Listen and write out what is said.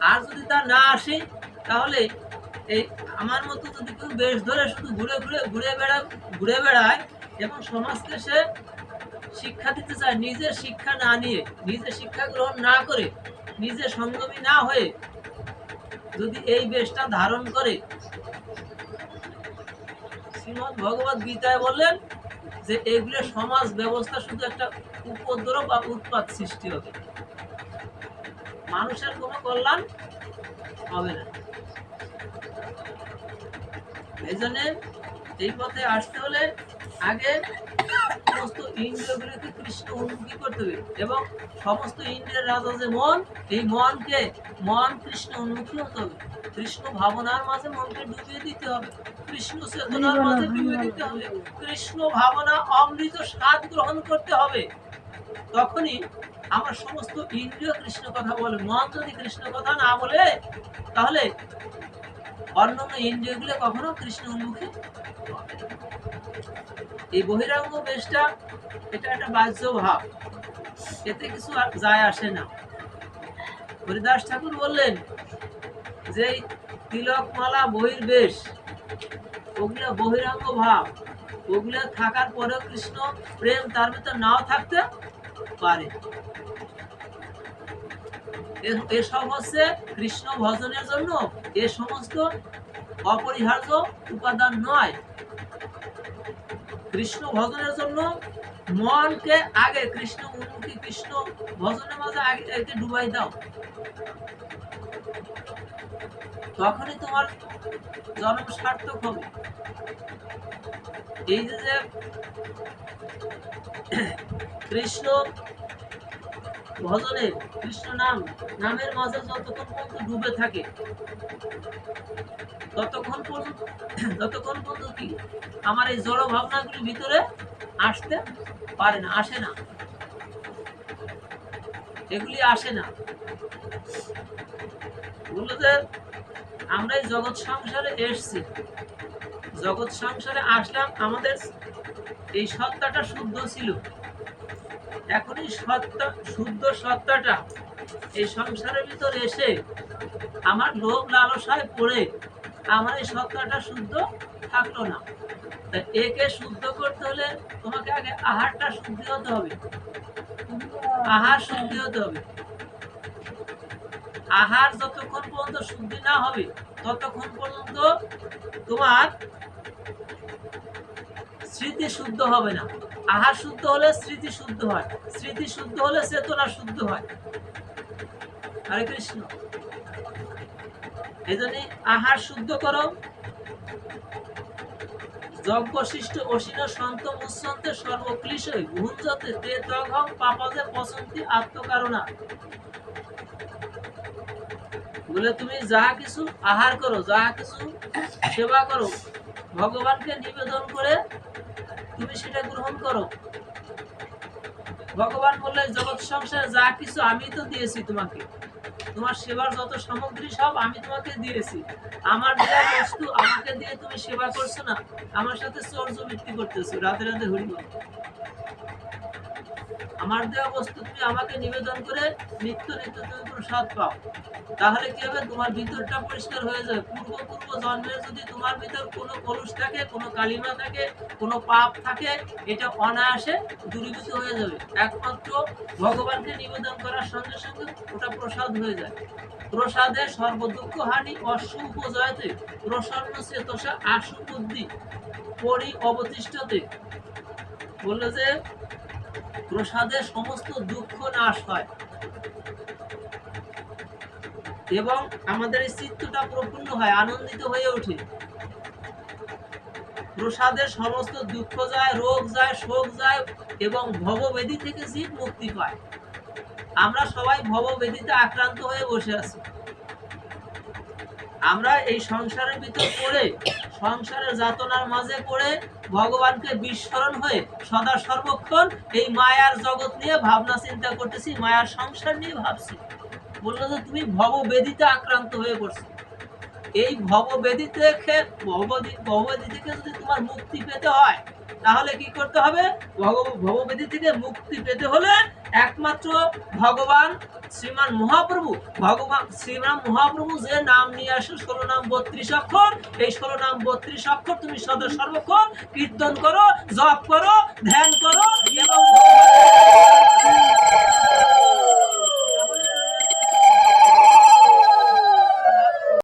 আর যদি তা না আসে, তাহলে এই আমার মতো যদি কেউ বেশ ধরে শুধু ঘুরে বেড়ায় এবং সমাজকে সে শিক্ষা দিতে চায়, নিজে শিক্ষা না নিয়ে, নিজে শিক্ষা গ্রহণ না করে, নিজে সংযমী না হয়ে যদি এই বেশটা ধারণ করে, শ্রীমদ্ ভগবত গীতায় বললেন যে এগুলো সমাজ ব্যবস্থা শুধু একটা উপদ্রব বা উৎপাত সৃষ্টি হবে, মানুষের কোনো কল্যাণ হবে না। এই জন্য এই পথে আসতে হলে আগে সমস্ত ইন্দ্রিয়গুলিকে কৃষ্ণ উন্মুখী করতে হবে, এবং সমস্ত ইন্দ্রিয়ের রাজা যে মন, এই মন কৃষ্ণ উন্মুখী হতে হবে। কৃষ্ণ ভাবনার মাঝে মনকে ডুবিয়ে দিতে হবে, কৃষ্ণ চেতনার মাঝে ডুবিয়ে দিতে হবে, কৃষ্ণ ভাবনা অমৃত স্বাদ গ্রহণ করতে হবে। তখনই আমার সমস্ত ইন্দ্রিয় কৃষ্ণ কথা বলে। মন যদি কৃষ্ণ কথা না বলে, তাহলে অন্যান্য ইন্দ্রিয়গুলো কখনো কৃষ্ণ উন্মুখী হবে না। এই বহিরাঙ্গ বেশটা এটা একটা বাহ্য ভাব, এতে কিছু যায় আসে না। হরিদাস ঠাকুর বললেন যে তিলক মালা বহির্বেশ, ওগুলো বহিরাঙ্গ ভাব, ওগুলো থাকার পরেও কৃষ্ণ প্রেম তার ভিতর নাও থাকতে পারে। এসব হচ্ছে কৃষ্ণ ভজনের জন্য এ সমস্ত অপরিহার্য উপাদান নয়। কৃষ্ণ ভজনের জন্য মনকে আগে কৃষ্ণ উন্মুখী, কৃষ্ণ ভজনের মাঝে আগে একে ডুবাই দাও, তখনই তোমার জন্ম সার্থক হবে। এই যে কৃষ্ণ ভজনে, কৃষ্ণ নামের মাঝে যতক্ষণ পর্যন্ত ডুবে থাকে, ততক্ষণ পর্যন্ত কি আমার এই জড় ভাবনাগুলি ভিতরে আসতে পারে না, আসে না, এগুলি আসে না। বললো যে আমরা এই জগৎ সংসারে এসছি, জগৎ সংসারে আসলাম, আমাদের এই সত্তাটা শুদ্ধ ছিল, এখন এই শুদ্ধ সত্তাটা এই সংসারের ভিতরে এসে আমার লোভ লালসায় পড়ে আমার এই সত্তাটা শুদ্ধ থাকলো না। তাই একে শুদ্ধ করতে হলে তোমাকে আগে আহারটা শুদ্ধি হতে হবে, আহার শুদ্ধি হতে হবে। আহার যতক্ষণ পর্যন্ত শুদ্ধি না হবে, ততক্ষণ পর্যন্ত তোমার স্মৃতি শুদ্ধ হবে না। আহার শুদ্ধ হলে স্মৃতি শুদ্ধ হয়, স্মৃতি শুদ্ধ হলে চেতনা শুদ্ধ হয়। হরে কৃষ্ণ। এই জন্য আহার শুদ্ধ করো। যজ্ঞশিষ্ট অসীন সন্ত মুসন্তে সর্বক্লিশে ভুঞ্জতে তে তঘং পাপজে পছন্তি আত্মকারণা। বলে তুমি যা কিছু আহার করো, যা কিছু সেবা করো, ভগবানকে নিবেদন করে তুমি সেটা গ্রহণ করো। ভগবান বললে জগৎ সংসারে যা কিছু আমি তো দিয়েছি তোমাকে, তোমার সেবার যত সামগ্রী সব আমি তোমাকে দিয়েছি, আমার দেওয়া বস্তু আমাকে দিয়ে তুমি সেবা করছো না, আমার সাথে চর্য বৃত্তি করতেছো, রাতে রাতে হরি বল। আমার দেওয়া বস্তু তুমি আমাকে নিবেদন করে নিত্য নিত্য তুমি প্রসাদ পাও, তাহলে কি হবে? তোমার ভিতরটা পরিষ্কার হয়ে যাবে। পূর্ব জন্মের যদি তোমার ভিতর কোনো কলুষ থাকে, কোনো কালিমা থাকে, কোনো পাপ থাকে, এটা অনায়াসে দূরীভূত হয়ে যাবে। একমাত্র ভগবানকে নিবেদন করার সঙ্গে সঙ্গে ওটা প্রসাদ হয়ে যায়। প্রসাদে সর্বদুঃখ হানি অশুভ জয়তে প্রসন্ন চেতসা আশু বুদ্ধি পরি অবতিষ্ঠতে। বললো যে প্রসাদে সমস্ত দুঃখ নাশ হয় এবং আমাদের এই চিত্তটা প্রফুল্ল হয়, আনন্দিত হয়ে ওঠে। প্রসাদের সমস্ত দুঃখ যায়, রোগ যায়, শোক যায় এবং ভববেদী থেকে জীব মুক্তি পায়। আমরা সবাই ভববেদীতে আক্রান্ত হয়ে বসে আছি। আমরা এই সংসারের ভিতর পড়ে, সংসারের যাতনার মাঝে পড়ে ভগবানকে বিস্মরণ হয়ে সদা সর্বক্ষণ এই মায়ার জগৎ নিয়ে ভাবনা চিন্তা করতেছি, মায়ার সংসার নিয়ে ভাবছি। বললো যে তুমি ভববেদীতে আক্রান্ত হয়ে পড়ছো। এই ভববেদী থেকে যদি তোমার মুক্তি পেতে হয়, তাহলে কি করতে হবে? ভববেদী থেকে মুক্তি পেতে হলে একমাত্র ভগবান শ্রীমান মহাপ্রভু, ভগবান শ্রীরাম মহাপ্রভু যে নাম নিয়ে আসে 16 নাম 32 অক্ষর, এই 16 নাম 32 অক্ষর তুমি সদা সর্বক্ষণ কীর্তন করো, জপ করো, ধ্যান করো এবং